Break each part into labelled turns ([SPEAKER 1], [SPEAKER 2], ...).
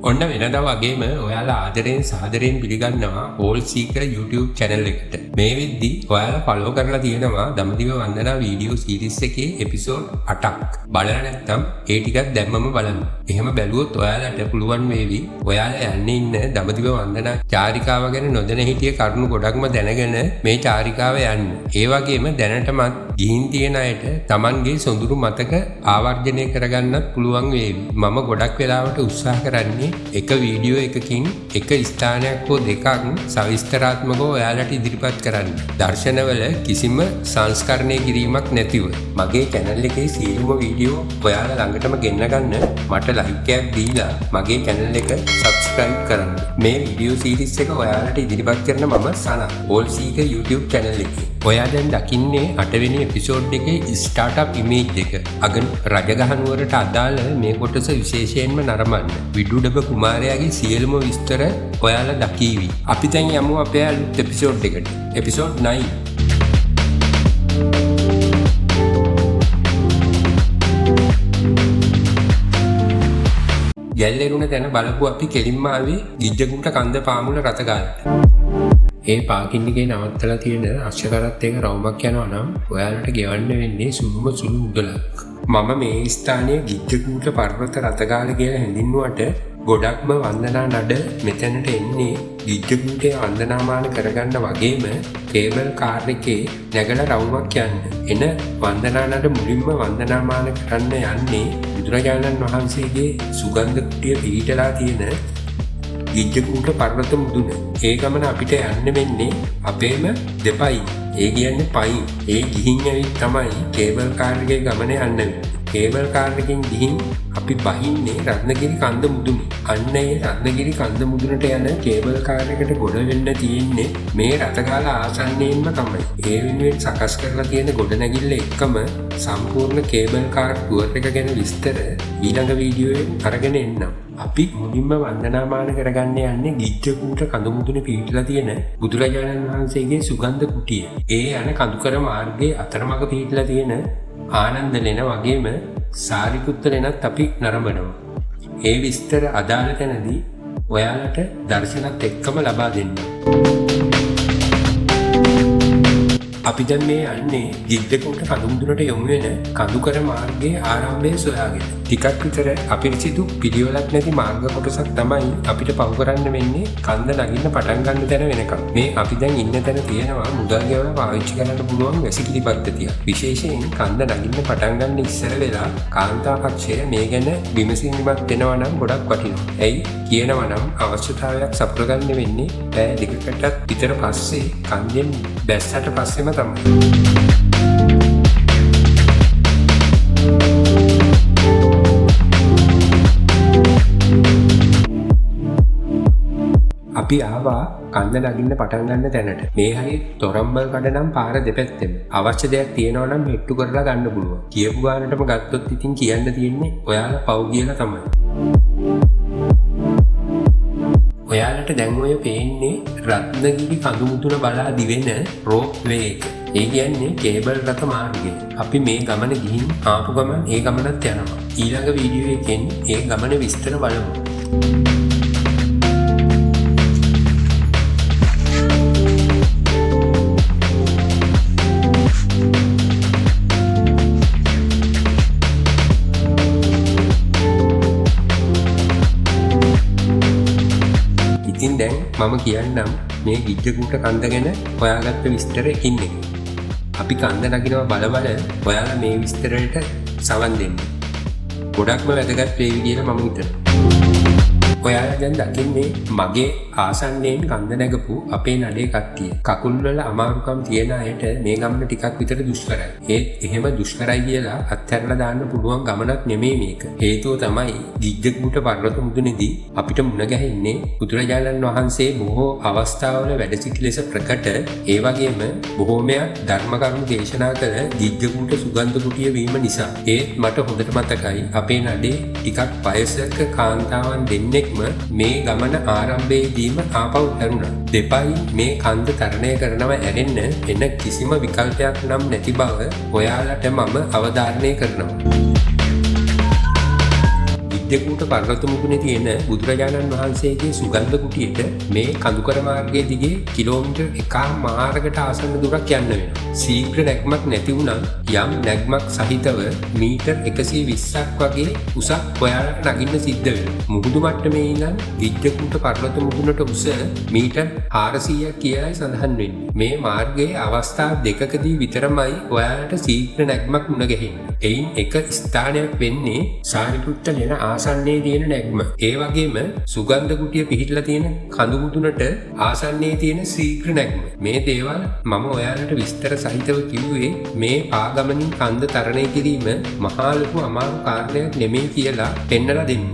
[SPEAKER 1] ඔන්න වෙනදා වගේම ඔයාලා ආදරයෙන් සාදරයෙන් පිළිගන්නවා ඕල් සීකර් YouTube channel එකට. මේ වෙද්දි ඔයාලා follow කරලා තියෙනවා දඹදිව වන්දනා වීඩියෝ series එකේ episode 8ක්. බලලා නැත්නම් ඒ ටිකක් දැම්මම බලන්න. එහෙම බැලුවොත් ඔයාලට පුළුවන් වේවි ඔයාලා යන්නේ ඉන්න දඹදිව වන්දනා චාරිකාව ගැන නොදැන හිටිය කරුණු ගොඩක්ම දැනගෙන මේ චාරිකාව යන්න. ඒ වගේම දැනටමත් ගිහින් තියෙන අයට Tamanගේ සොඳුරු මතක ආවර්ජනය කරගන්නත් පුළුවන් වේවි. මම ගොඩක් වෙලාවට උත්සාහ කරන්නේ එක වීඩියෝ එකකින් එක ස්ථානයක් හෝ දෙකක් සවිස්තරාත්මකව ඔයාලට ඉදිරිපත් කරන්න. දර්ශනවල කිසිම සංස්කරණය කිරීමක් නැතිව. මගේ channel එකේ සියලුම වීඩියෝ ඔයාලා ළඟටම ගෙන්න ගන්න මට like එකක් දීලා මගේ channel එක subscribe කරන්න. මේ වීඩියෝ series එක ඔයාලට ඉදිරිපත් කරන මම සනා ඕල් සීකර් YouTube channel එකේ. ඔයා දැන් දකින්නේ 8 වෙනි එපිසෝඩ් එකේ startup image එක. අගන් රජගහනුවරට අදාළ මේ කොටස විශේෂයෙන්ම නරඹන්න. විදුඩබ කුමාරයාගේ සියලුම විස්තර ඔයාලා දකීවි. අපි දැන් යමු අපේ අලුත් එපිසෝඩ් එකට. එපිසෝඩ් 9. ගැල්ලෙරුණ තැන බලපු අපි කෙලින්ම ආවේ ගිජ්ජකුන්ට කන්ද පාමුල රත ගාලට. ඒ පාකින් එකේ නවත්තලා තියෙන අක්ෂරات එක රවුමක් යනවා නම් ඔයාලට ගෙවන්න වෙන්නේ සුළුම සුළු මුදලක්. මම මේ ස්ථානයේ ගිජ්ජකුන්ට පර්වත රතගාල කියලා හැඳින්වුවට ගොඩක්ම වන්දනා නඩ මෙතනට එන්නේ ගිජ්ජකුන්ට වන්දනාමාන කරගන්න වගේම කේබල් කාර් එකේ නැගලා රවුමක් යන්න. එන වන්දනා නඩ මුලින්ම වන්දනාමාන කරන්න යන්නේ බුදුරජාණන් වහන්සේගේ සුගන්ධ කුටිය පිහිටලා තියෙන ගිජ්ජකුන්ට පර්වත මුදුන. ඒ ගමන අපිට යන්න වෙන්නේ අපේම දෙපයින්. ඒ කියන්නේ පයින්. ඒ ගිහින් ඇවිත් තමයි කේබල් කාර් එකේ ගමන යන්න වෙන්නේ. කේබල් කාර් එකෙන් ගිහින් අපි බහින්නේ රත්නගිරි කන්ද මුදුනේ. අන්න ඒ රත්නගිරි කන්ද මුදුනට යන කේබල් කාර් එකට ගොඩ වෙන්න තියෙන්නේ මේ රතගාල ආසන්නයෙන්ම තමයි. ඒ වෙනුවෙන් සකස් කරලා තියෙන ගොඩනැගිල්ල එක්කම සම්පූර්ණ කේබල් කාර් ටුවර් එක ගැන විස්තර ඊළඟ වීඩියෝයෙන් අරගෙන එන්නම්. අපි මුලින්ම වන්දනාමාන කරගන්න යන්නේ ගිජ්ජකුන්ට කඳු මුදුනේ පිහිටලා තියෙන බුදුරජාණන් වහන්සේගේ සුගන්ධ කුටිය. ඒ යන කඳුකර මාර්ගයේ අතරමඟ පිහිටලා තියෙන ආනන්ද ලෙන වගේම සාරිපුත්ත ලෙනත් අපි නරඹනවා. ඒ විස්තර අදාළ තැනදී ඔයාලට දර්ශනත් එක්කම ලබා දෙන්න. අපි දැන් මේ යන්නේ ගිජ්ජකුන්ට කඳු මුදුනට යොමු වෙන කඳුකර මාර්ගයේ ආරම්භය සොයාගෙන. ටිකක් විතර අපිරිසිදු පිළිවෙලක් නැති මාර්ග කොටසක් තමයි අපිට පහු කරන්න වෙන්නේ කන්ද නගින්න පටන් ගන්න තැන වෙනකම්. මේ අපි දැන් ඉන්න තැන තියෙනවා මුදල් ගෙවලා පාවිච්චි කරන්න පුළුවන් වැසිකිලි පද්ධතිය. විශේෂයෙන් කන්ද නගින්න පටන් ගන්න ඉස්සර වෙලා කාන්තා පක්ෂය මේ ගැන විමසිලිමත් වෙනවා නම් ගොඩක් වටිනවා. ඇයි කියනවා නම් අවශ්‍යතාවයක් සපුරගන්න වෙන්නේ පැය දෙකකටත් විතර පස්සේ කන්දෙන් බැස්සට පස්සෙම තමයි. අපි ආවා කන්ද නගින්න පටන් ගන්න තැනට. මේ හරිය තොරම්බල් කඩනම් පාර දෙපැත්තෙම. අවශ්‍ය දෙයක් තියෙනවා නම් හෙට්ටු කරලා ගන්න පුළුවන්. කියපු ගානටම ගත්තොත් ඉතින් කියන්න තියෙන්නේ ඔයාලා පව් කියලා තමයි. ඔයාලට දැන් ඔය පේන්නේ රත්නගිරි කඳු මුදුන බලා දිවෙන රෝප් වේ එක. ඒ කියන්නේ කේබල් රථ මාර්ගය. අපි මේ ගමන ගිහින් ආපු ගමන් ඒ ගමනත් යනවා. ඊළඟ වීඩියෝ එකෙන් ඒ ගමන විස්තර බලමු. ඉතින් දැන් මම කියන්නම් මේ ගිජ්ජකුන්ට කන්ද ගැන හොයාගත්ත විස්තර එකින් එක. අපි කන්ද නගිනවා බල ඔයාලා මේ විස්තරයට සවන් දෙන්න. ගොඩක්ම වැදගත් වේවි කියලා මම හිතනවා. ඔයාලා දැන් දකින්නේ මගේ ආසන්නයෙන් කන්ද නැගපු අපේ නඩේ කට්ටිය. කකුල් වල අමාරුකම් තියෙන අයට මේ ගමන ටිකක් විතර දුෂ්කරයි. ඒත් එහෙම දුෂ්කරයි කියලා අත්හැරලා දාන්න පුළුවන් ගමනක් නෙමෙයි මේක. හේතුව තමයි ගිජ්ජකුන්ට පර්වත මුදුනේදී අපිට මුණ ගැහෙන්නේ බුදුරජාණන් වහන්සේ බොහෝ අවස්ථාවල වැඩ සිටි ලෙස ප්‍රකට. ඒ වගේම බොහෝමයක් ධර්ම කරුණු දේශනා කළ ගිජ්ජකුන්ට සුගන්ධ කුටිය වීම නිසා. ඒත් මට හොඳට මතකයි අපේ නඩේ ටිකක් වයසක කාන්තාවන් දෙන්නෙක් මේ ගමන ආරම්භයේදීම ආපහු හැරුණා. දෙපයින් මේ කන්ද තරණය කරනවා ඇරෙන්න එන කිසිම විකල්පයක් නම් නැති බව ඔයාලට මම අවධාරණය කරනවා. ගිජ්ජකූට පර්වත මුදුනේ තියෙන බුදුරජාණන් වහන්සේගේ සුගන්ධ කුටියට මේ කඳුකර මාර්ගයේ දිගේ කිලෝමීටර් 1.5කට ආසන්න දුරක් යන්න වෙනවා. ශීඝ්‍ර නැග්මක් නැති වුණා යම් නැග්මක් සහිතව මීටර් 120ක් වගේ උසක් ඔයාලට නගින්න සිද්ධ වෙනවා. මුහුදු මට්ටමේ ඉඳන් ගිජ්ජකූට පර්වත මුදුනට උස මීටර් 400ක් කියලායි සඳහන් වෙන්නේ. මේ මාර්ගයේ අවස්ථා දෙකකදී විතරමයි ඔයාලට ශීඝ්‍ර නැග්මක් මුණ ගැහෙන්නේ. එයින් එක ස්ථානයක් වෙන්නේ සාරිපුත්ත ලෙන ආසන්නයේ තියෙන නැග්ම. ඒ වගේම සුගන්ධ කුටිය පිහිටලා තියෙන කඳු මුදුනට ආසන්නයේ තියෙන ශීඝ්‍ර නැග්ම. මේ දේවල් මම ඔයාලට විස්තර සහිතව කිව්වේ මේ පාගමනින් කන්ද තරණය කිරීම මහා ලොකු අමාරු කාර්යයක් නෙමෙයි කියලා පෙන්නලා දෙන්න.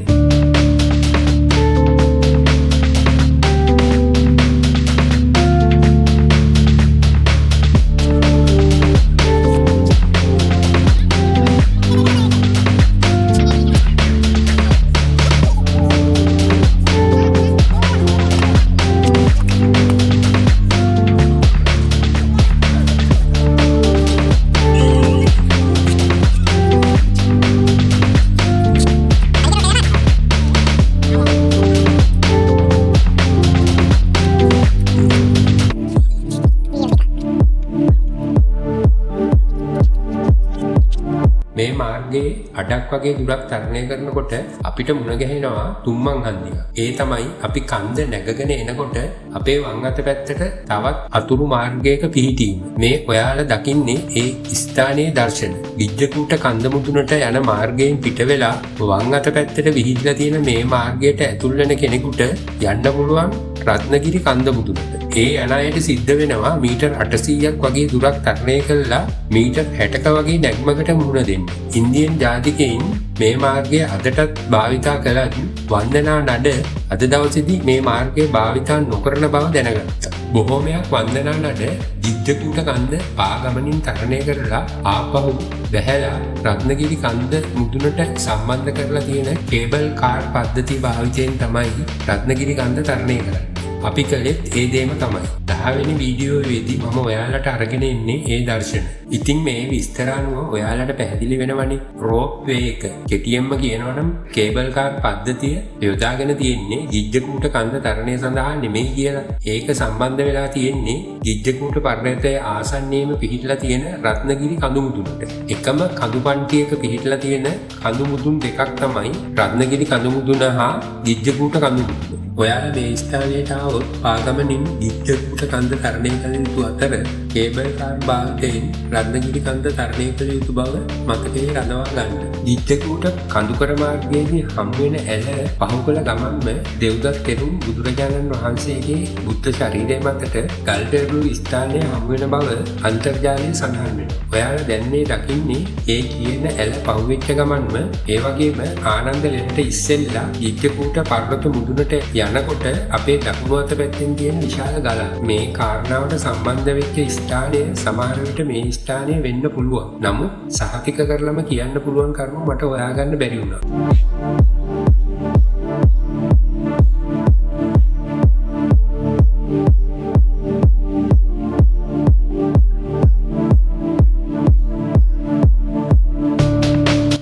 [SPEAKER 1] මේ මාර්ගයේ අඩක් වගේ දුරක් තරණය කරනකොට අපිට මුණ ගැහෙනවා තුම්මන් හන්දිය. ඒ තමයි අපි කන්ද නැගගෙන එනකොට අපේ වම් අත පැත්තට තවත් අතුරු මාර්ගයක පිහිටීම. මේ ඔයාලා දකින්නේ ඒ ස්ථානයේ දර්ශන. ගිජ්ජකූට කන්ද මුදුනට යන මාර්ගයෙන් පිට වෙලා වම් අත පැත්තට විහිදලා තියෙන මේ මාර්ගයට ඇතුල් වෙන කෙනෙකුට යන්න පුළුවන් රත්නගිරි කන්ද මුදුනට. ඒ යන අයට සිද්ධ වෙනවා මීටර් 800ක් වගේ දුරක් තරණය කළා මීටර් 60ක වගේ නැග්මකට මුහුණ දෙන්න. ඉන්දියන් ජාතිකයින් මේ මාර්ගය අදටත් භාවිතා කළත් වන්දනා නඩ අද දවසේදී මේ මාර්ගය භාවිතා නොකරන බව දැනගත්තා. බොහෝමයක් වන්දනා නඩ ගිජ්ජකූට කන්ද පාගමනින් තරණය කරලා ආපහු බැහැලා රත්නගිරි කන්ද මුදුනට සම්බන්ධ කරලා තියෙන කේබල් කාර් පද්ධතිය භාවිතයෙන් තමයි රත්නගිරි කන්ද තරණය කරන්නේ. අපි කළෙත් ඒ දේම තමයි. 10 වෙනි වීඩියෝවේදී මම ඔයාලට අරගෙන එන්නේ ඒ දර්ශන. ඉතින් මේ විස්තර අනුව ඔයාලට පැහැදිලි වෙනවනේ රෝප් වේ එක. කෙටියෙන්ම කියනවනම් කේබල් කාර් පද්ධතිය යොදාගෙන තියෙන්නේ ගිජ්ජකූට කන්ද තරණය සඳහා නෙමෙයි කියලා. ඒක සම්බන්ධ වෙලා තියෙන්නේ ගිජ්ජකූට පර්වතයේ ආසන්නයේම පිහිටලා තියෙන රත්නගිරි කඳු මුදුනට. එකම කඳු පන්තියක පිහිටලා තියෙන කඳු මුදුන් දෙකක් තමයි රත්නගිරි කඳු මුදුන හා ගිජ්ජකූට කඳු මුදුන. ඔයාලා මේ ස්ථානයට આવොත් පාගමනින් ගිජ්ජකූට කන්ද තරණය කළ යුතු අතර කේබල් කාර් භාවිතයෙන් රත්නගිරි කන්ද තරණය කළ යුතු බව මතකයේ රඳවා ගන්න. ගිජ්ජකූට කඳුකර මාර්ගයේදී හම් වෙන ඇල පහු කළ ගමන්ම දෙව්දත් තෙරුන් බුදුරජාණන් වහන්සේගේ බුද්ධ ශරීරය මතට ගල්පෙරළු ස්ථානයේ හම් වෙන බව අන්තර්ජාලයේ සඳහන් වෙනවා. ඔයාලා දැන් මේ දකින්නේ ඒ කියන ඇල පහුවෙච්ච ගමන්ම ඒ වගේම ආනන්ද ලෙන්ට ඉස්සෙල්ලා ගිජ්ජකූට පර්වත මුදුනට යනකොට අපේ දකුණු අත පැත්තෙන් තියෙන විශාල ගලක්. මේ කාරණාවට සම්බන්ධ වෙච්ච ස්ථානය සමහර විට මේ ස්ථානය වෙන්න පුළුවන්. නමුත් සහතික කරලම කියන්න පුළුවන් කරුණු මට හොයාගන්න බැරි වුණා.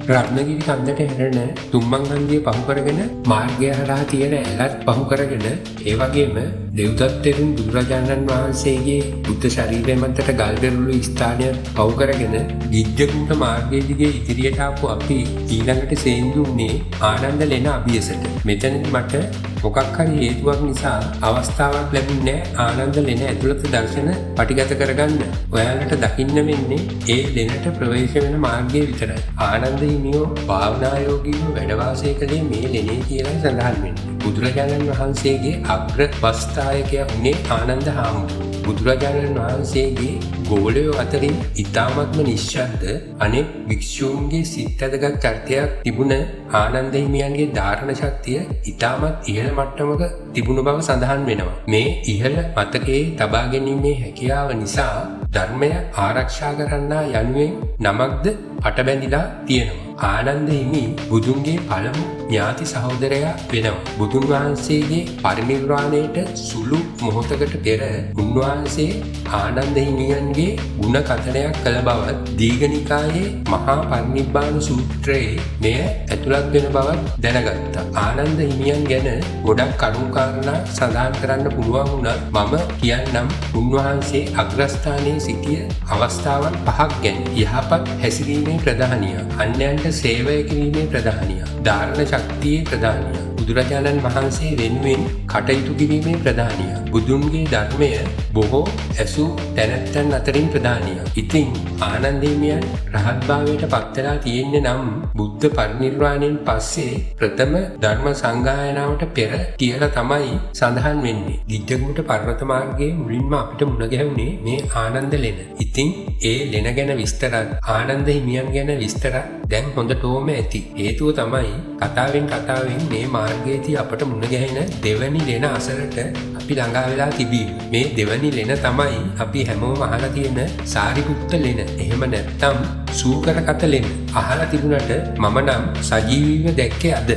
[SPEAKER 1] රත්නගිරි කන්දට හැරෙන තුම්මන් හන්දිය පහු කරගෙන මාර්ගය හරහා තියෙන ඇලත් පහු කරගෙන ඒ වගේම දෙව්දත් තෙරුන් බුදුරජාණන් වහන්සේගේ බුද්ධ ශරීරය මතට ගල්පෙරළු ස්ථානය පහු කරගෙන ගිජ්ජකූට මාර්ගයේ දිගේ ඉදිරියට ආපු අපි ඊළඟට සේන්දු වුණේ ආනන්ද ලෙන අභියසට. මෙතනදී මට මොකක් හරි හේතුවක් නිසා අවස්ථාවක් ලැබුණේ ආනන්ද ලෙන ඇතුළත දර්ශන පටිගත කරගන්න. ඔයාලට දකින්න වෙන්නේ ඒ ලෙනට ප්‍රවේශ වෙන මාර්ගය විතරයි. ආනන්ද හිමියෝ භාවනායෝගීව වැඩ වාසය කළේ මේ ලෙනේ කියලා සඳහන් වෙනවා. බුදුරජාණන් වහන්සේගේ අග්‍ර වස්ථායකයා වුණේ ආනන්ද හාමුදුරුවෝ. බුදුරජාණන් වහන්සේගේ ගෝලයෝ අතරින් ඉතාමත්ම නිශ්ශබ්ද අනෙක් භික්ෂූන්ගේ සිත් ඇදගත් චරිතයක් තිබුණ ආනන්ද හිමියන්ගේ ධාරණ ශක්තිය ඉතාමත් ඉහළ මට්ටමක තිබුණු බව සඳහන් වෙනවා. මේ ඉහළ මතකයේ තබා ගැනීමේ හැකියාව නිසා ධර්මය ආරක්ෂා කරන්නා යනුවෙන් නමක්ද පටබැඳිලා තියෙනවා. ආනන්ද හිමි බුදුන්ගේ පළමු ඥාති සහෝදරයා වෙනවා. බුදුන් වහන්සේගේ පරිනිර්වාණයට සුළු මොහොතකට පෙර උන්වහන්සේ ආනන්ද හිමියන්ගේ ගුණ කථනයක් කළ බවත් දීඝනිකායේ මහා පරිනිබ්බාන සූත්‍රයේ මෙය ඇතුළත් වෙන බවත් දැනගත්තා. ආනන්ද හිමියන් ගැන ගොඩක් කරුණු කාරණා සඳහන් කරන්න පුළුවන් වුණත් මම කියන්නම් උන්වහන්සේ අග්‍රස්ථානයේ සිටිය අවස්ථාවන් 5ක් ගැන. යහපත් හැසිරීමේ ප්‍රධානිය, අන්‍යයන්ට සේවය කිරීමේ ප්‍රධානිය, ධාරණ ශක්තියේ ප්‍රධානිය, බුදුරජාණන් වහන්සේ වෙනුවෙන් කටයුතු කිරීමේ ප්‍රධානිය, බුදුන්ගේ ධර්මය බොහෝ ඇසූ තැනැත්තන් අතරින් ප්‍රධානිය. ඉතින් ආනන්ද හිමියන් රහත් භාවයට පත්වලා තියෙන්නේ නම් බුද්ධ පරිනිර්වාණයෙන් පස්සේ ප්‍රථම ධර්ම සංගායනාවට පෙර කියලා තමයි සඳහන් වෙන්නේ. ගිජ්ජකූට පර්වත මාර්ගයේ මුලින්ම අපිට මුණ ගැහුනේ මේ ආනන්ද ලෙන. ඉතින් ඒ ලෙන ගැන විස්තරත් ආනන්ද හිමියන් ගැන විස්තරත් දැන් හොඳටම ඇති. හේතුව තමයි කතාවෙන් මේ මාර්ගයේදී අපට මුණ ගැහෙන දෙවැනි ලෙන අසලට අපි ළඟා වෙලා තිබීම. මේ දෙවැනි ලෙන තමයි අපි හැමෝම අහලා තියෙන සාරිපුත්ත ලෙන. එහෙම නැත්නම් සූකරකත ලෙන. අහලා තිබුණට මම නම් සජීවීව දැක්කේ අද.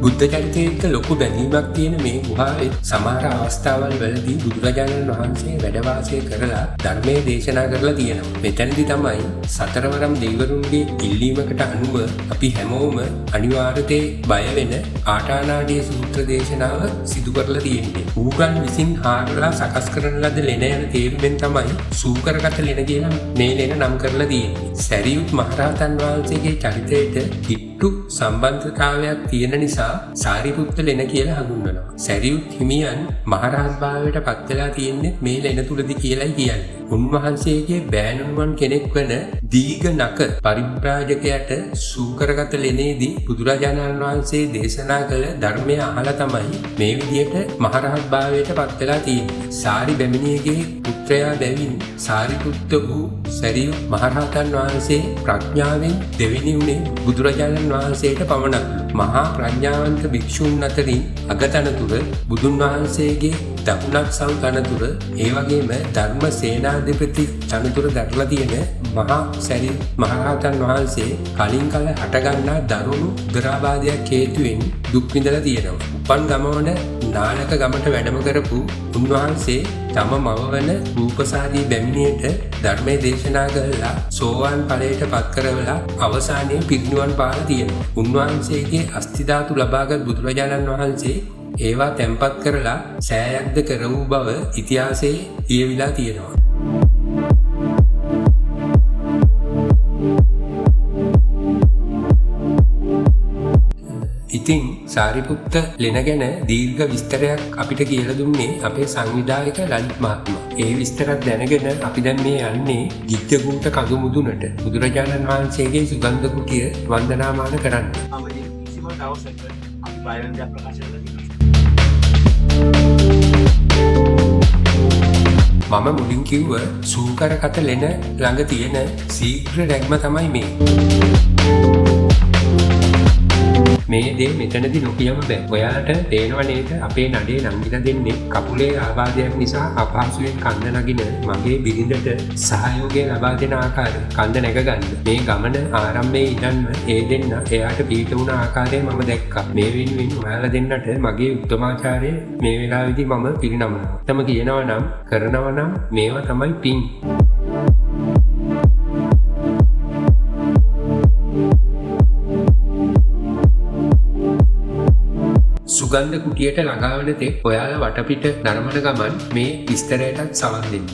[SPEAKER 1] බුද්ධ චරිතයේ එක්ක ලොකු බැඳීමක් තියෙන මේ ගුහාවේ සමහර අවස්ථාවල් වලදී බුදුරජාණන් වහන්සේ වැඩ වාසය කරලා ධර්මයේ දේශනා කරලා තියෙනවා. මෙතනදී තමයි සතරවරම් දෙවිවරුන්ගේ ඉල්ලීමකට අනුව අපි හැමෝම අනිවාර්යයෙන් බය වෙන ආටානාඩිය සූත්‍ර දේශනාව සිදු කරලා තියෙන්නේ. ඌගන් විසින් හාරලා සකස් කරන ලද ලෙන යන තේරුමෙන් තමයි සූකරගත ලෙන කියලා මේ ලෙන නම් කරලා තියෙන්නේ. සරියුත් මහරහතන් වහන්සේගේ චරිතයට කිට්ටු සම්බන්ධතාවයක් තියෙන නිසා සාරිපුත්ත ලෙන කියලා හඳුන්වනවා. සරියුත් හිමියන් මහරහත් භාවයට පත් වෙලා තියෙන්නේ මේ ලෙන තුලදී කියලායි කියන්නේ. උන්වහන්සේගේ බෑණුවන් කෙනෙක් වන දීඝනක පරිබ්‍රාජකයට සූකරගත ලෙනේදී බුදුරජාණන් වහන්සේ දේශනා කළ ධර්මය අහලා තමයි මේ විදියට මහරහත් භාවයට පත් වෙලා තියෙන්නේ. සාරි බැමිණියගේ පුත්‍රයා බැවින් සාරිපුත්ත වූ සරියුත් මහරහතන් වහන්සේ ප්‍රඥාවෙන් දෙවෙනි උනේ බුදුරජාණන් වහන්සේට පමණක්. මහා ප්‍රඥාවන්ත භික්ෂූන් අතරින් අගතනතුර බුදුන් වහන්සේගේ දකුණක් සව් තනතුර ඒ වගේම ධර්ම සේනාධිපති තනතුර දරලා තියෙන මහා සරියුත් මහරහතන් වහන්සේ කලින් කල හටගන්නා දරුණු උදරාබාධයක් හේතුවෙන් දුක් විඳලා තියෙනවා. උපන් ගමවන නාලක ගමට වැඩම කරපු උන්වහන්සේ තම මව වන රූපසාදී බැමිණියට ධර්මයේ දේශනා කළා සෝවාන් ඵලයට පත් කරවලා අවසානයේ පිරිනිවන් පාලා තියෙනවා. උන්වහන්සේගේ අස්ථි ධාතු ලබාගත් බුදුරජාණන් වහන්සේ ඒවා තැන්පත් කරලා සෑයක්ද කර වූ බව ඉතිහාසයේ ලියවිලා තියෙනවා. ඉතින් සාරිපුත්ත ලෙන ගැන දීර්ඝ විස්තරයක් අපිට කියලා දුන්නේ අපේ සංවිධායක ලලිත් මහත්මයා. ඒ විස්තරත් දැනගෙන අපි දැන් මේ යන්නේ ගිජ්ජකූට කඳු මුදුනට බුදුරජාණන් වහන්සේගේ සුගන්ධ කුටිය වන්දනාමාන කරන්න. මම මුලින් කිව්ව සූකරකත ලෙන ළඟ තියෙන ශීඝ්‍ර රැග්ම තමයි මේ. මේ දේ මෙතනදී නොකියම බෑ. ඔයාලට තේරෙනව නේද අපේ නඩේ නංගිලා දෙන්නේ කකුලේ ආබාධයක් නිසා අපහසුයෙන් කන්ද නගින මගේ බිරිඳට සහයෝගය ලබා දෙන ආකාරය. කන්ද නැග ගන්න. මේ ගමන ආරම්භයේ ඉඳන්ම ඒ දෙන්න එයාට පිට වුණ ආකාරය මම දැක්කා. මේ වෙනුවෙන් ඔයාලා දෙන්නට මගේ උත්තමාචාරය මේ වෙලාවේදී මම පිරිනමනවා. තම කියනවා නම් කරනවා නම් මේවා තමයි පින්. සුගන්ධ කුටියට ළඟා වන තෙක් ඔයාලා වටපිට නරඹන ගමන් මේ විස්තරයටත් සවන් දෙන්න.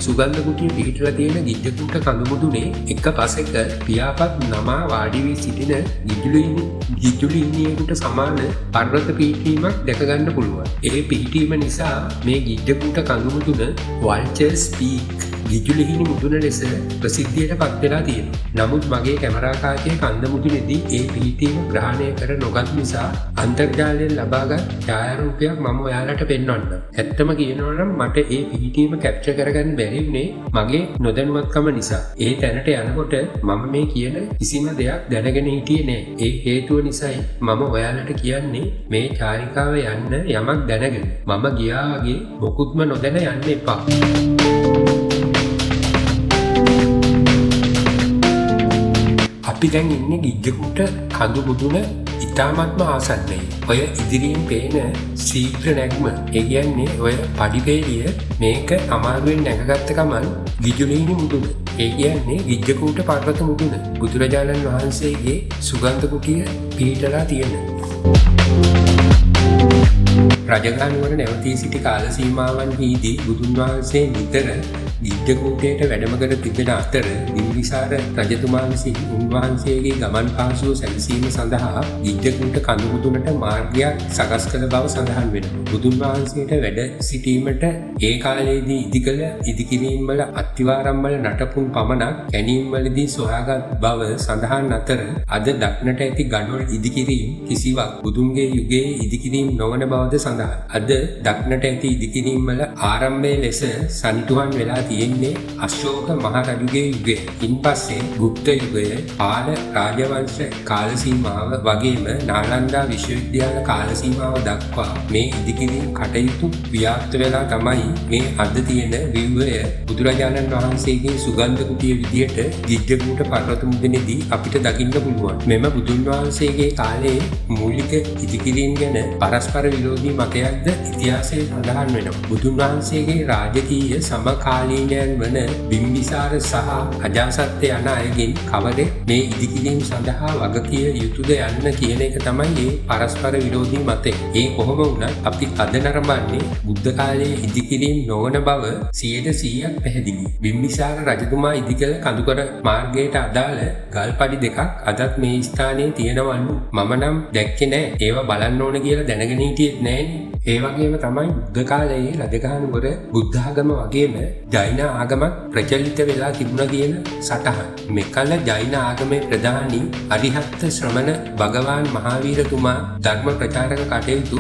[SPEAKER 1] සුගන්ධ කුටිය පිහිටලා තියෙන ගිජ්ජකූට කඳු මුදුනේ එක පසෙක පියාපත් නමා වාඩි වී සිටින ගිජ්ජුලිනියෙකුට සමාන පර්වත පිහිටීමක් දැක ගන්න පුළුවන්. ඒ පිහිටීම නිසා මේ ගිජ්ජකූට කඳු මුදුන වල්චර්ස් පීක් ගිජුලිහිණි මුදුන ලෙස ප්‍රසිද්ධියට පත් වෙලා තියෙනවා. නමුත් මගේ කැමරා කාචයේ කන්ද මුදුනේදී ඒ පිහිටීම ග්‍රහණය කර නොගත් නිසා අන්තර්ජාලයෙන් ලබාගත් ඡායාරූපයක් මම ඔයාලට පෙන්වන්නම්. ඇත්තම කියනවා නම් මට ඒ පිහිටීම කැප්චර් කරගන්න බැරි වුණේ මගේ නොදැනුවත්කම නිසා. ඒ තැනට යනකොට මම මේ කියන කිසිම දෙයක් දැනගෙන හිටියේ නෑ. ඒ හේතුව නිසායි මම ඔයාලට කියන්නේ මේ චාරිකාව යන්න යමක් දැනගෙන. මම ගියා වගේ මොකුත්ම නොදැන යන්න එපා. අපි දැන් ඉන්නේ ගිජ්ජකූට කඳු මුදුන ඉතාමත්ම ආසන්නයි. ඔය ඉදිරියෙන් පේන ශීඝ්‍ර නැග්ම, ඒ කියන්නේ ඔය පඩිපේලිය මේක අමාරුවෙන් නැගගත්ත ගමන් ගිජුලිහිණි මුදුන. ඒ කියන්නේ ගිජ්ජකූට පර්වත මුදුන. බුදුරජාණන් වහන්සේගේ සුගන්ධ කුටිය පිහිටලා තියෙන. රජගහනුවර නැවතී සිටි කාල සීමාවන්හිදී බුදුන් වහන්සේ නිතර ගිජ්ජකූටයට වැඩම කර තිබෙන අතර බිම්බිසාර රජතුමා විසින් උන්වහන්සේගේ ගමන් පාසුව සැලසීම සඳහා ගිජ්ජකූට කඳු මුදුනට මාර්ගයක් සකස් කළ බව සඳහන් වෙනවා. බුදුන් වහන්සේට වැඩ සිටීමට ඒ කාලයේදී ඉදිකළ ඉදිකිරීම් වල අත්තිවාරම් වල නටපුන් පමණක් කැණීම් වලදී සොයාගත් බව සඳහන් අතර අද දක්නට ඇති ගඩොල් ඉදිකිරීම් කිසිවක් බුදුන්ගේ යුගයේ ඉදිකිරීම් නොවන බවද සඳහන්. අද දක්නට ඇති ඉදිකිරීම් වල ආරම්භයේ ලෙස සනිටුහන් වෙලා තියෙන්නේ අශෝක මහ රජුගේ යුගය. ඉන්පස්සේ ගුප්ත යුගය, පාල රාජවංශ කාල සීමාව වගේම නාලන්දා විශ්වවිද්‍යාල කාල සීමාව දක්වා මේ ඉදිකිරීම් කටයුතු ව්‍යාප්ත වෙලා තමයි මේ අද තියෙන ව්‍යුහය බුදුරජාණන් වහන්සේගේ සුගන්ධ කුටිය විදියට ගිජ්ජකූට පර්වත මුදුනේදී අපිට දකින්න පුළුවන්. මෙම බුදුන් වහන්සේගේ කාලයේ මූලික ඉදිකිරීම් ගැන පරස්පර විරෝධී මතයක්ද ඉතිහාසයේ සඳහන් වෙනවා. බුදුන් වහන්සේගේ රාජකීය සමකාලීනයන් වන බිම්බිසාර සහ අජාසත් යන අයගෙන් කවරෙක් මේ ඉදිකිරීම් සඳහා වගකිය යුතුද යන්න කියන එක තමයි මේ පරස්පර විරෝධී මතය. ඒ කොහොම වුණත් අපි අද නරඹන්නේ බුද්ධ කාලයේ ඉදිකිරීම් නොවන බව 100% පැහැදිලි. බිම්බිසාර රජතුමා ඉදිකළ කඳුකර මාර්ගයට අදාළ ගල්පඩි දෙකක් අදත් මේ ස්ථානයේ තියෙනවලු. මම නම් දැක්කේ නෑ. ඒවා බලන්න ඕන කියලා දැනගෙන හිටියෙත් නෑනේ. ඒ වගේම තමයි බුද්ධ කාලයේ රජගහනුවර බුද්ධ ආගම වගේම ජෛන ආගමක් ප්‍රචලිත වෙලා තිබුණා කියන සටහන්. මෙකල ජෛන ආගමේ ප්‍රධානී අරිහත් ශ්‍රමණ භගවාන් මහාවීරතුමා ධර්ම ප්‍රචාරක කටයුතු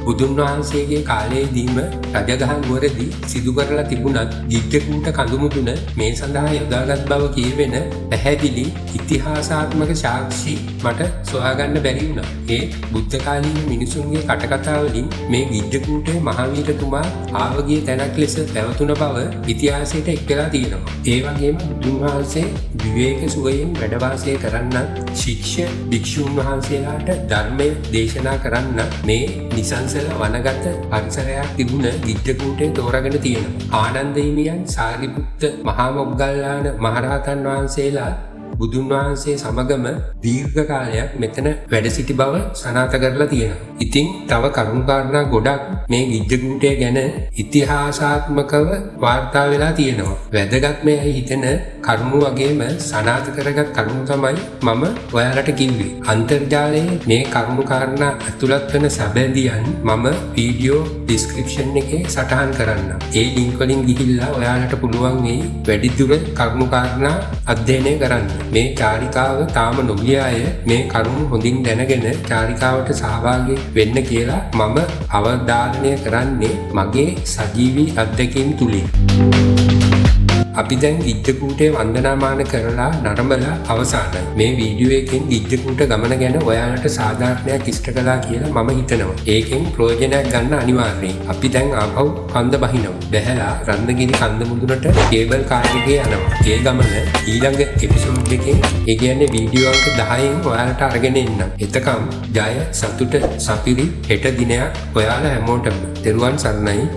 [SPEAKER 1] බුදුන් වහන්සේගේ කාලයේදීම රජගහනුවරදී සිදු කරලා තිබුණත් ගිජ්ජකූට කඳු මුදුන මේ සඳහා යොදාගත් බව කියවෙන පැහැදිලි ඉතිහාසාත්මක සාක්ෂි මට සොයාගන්න බැරි වුණා. ඒ බුද්ධ කාලීන මිනිසුන්ගේ කටකථා වලින් මේ ගිජ්ජකූටේ මහාවීරතුමා ආවගිය තැනක් ලෙස පැවතුන බව ඉතිහාසයට එක්කලා තියෙනවා. ඒ වගේම බුදුන් වහන්සේ විවේක සුවයෙන් වැඩ වාසය කරන්නත් ශික්ෂ්‍ය භික්ෂුන් වහන්සේලාට ධර්මය දේශනා කරන්න මේ නිසංස වනගත පරිසරයක් තිබුණ ගිජ්ජකූටේ තෝරාගෙන තියෙනවා. ආනන්ද හිමියන්, සාරිපුත්ත මහා මොග්ගල්ලාන මහරහතන් වහන්සේලා බුදුන් වහන්සේ සමගම දීර්ඝ කාලයක් මෙතන වැඩ සිටි බව සනාථ කරලා තියෙනවා. ඉතින් තව කරුණු කාරණා ගොඩක් මේ ගිජ්ජකූටය ගැන ඉතිහාසාත්මකව වාර්තා වෙලා තියෙනවා. වැදගත් මේ හිතෙන කරුණු වගේම සනාථ කරගත් කරුණු තමයි මම ඔයාලට කිව්වේ. අන්තර්ජාලයේ මේ කරුණු කාරණා ඇතුළත් වෙන සැබෑදියන් මම වීඩියෝ ඩිස්ක්‍රිප්ෂන් එකේ සටහන් කරන්නම්. ඒ ලින්ක් වලින් ගිහිල්ලා ඔයාලට පුළුවන් මේ වැඩිදුර කරුණු කාරණා අධ්‍යයනය කරන්න. මේ චාරිකාව තාම නොගිය අය මේ කරුණු හොඳින් දැනගෙන චාරිකාවට සහභාගී වෙන්න කියලා මම අවධාරණය කරන්නේ මගේ සජීවී අත්දැකීම් තුලින්. අපි දැන් ගිජ්ජකූටේ වන්දනාමාන කරලා නරඹලා අවසానයි. මේ වීඩියෝ එකෙන් ගිජ්ජකූට ගමන ගැන ඔයාලට සාධාරණයක් ඉෂ්ට කළා කියලා මම හිතනවා. ඒකෙන් ප්‍රයෝජනයක් ගන්න අනිවාර්යයි. අපි දැන් ආපහු කන්ද බහිනවා. බැහැලා රන්දගිරි කන්ද මුදුනට කේබල් කාර් එකේ යනවා. ඒ ගමන ඊළඟ එපිසෝඩ් එකේ ඒ කියන්නේ වීඩියෝ අංක 10න් ඔයාලට අරගෙන එන්නම්. එතකම් ජය සතුට සපිරි හෙට දිනයක් ඔයාලා හැමෝටම. තෙරුවන් සරණයි.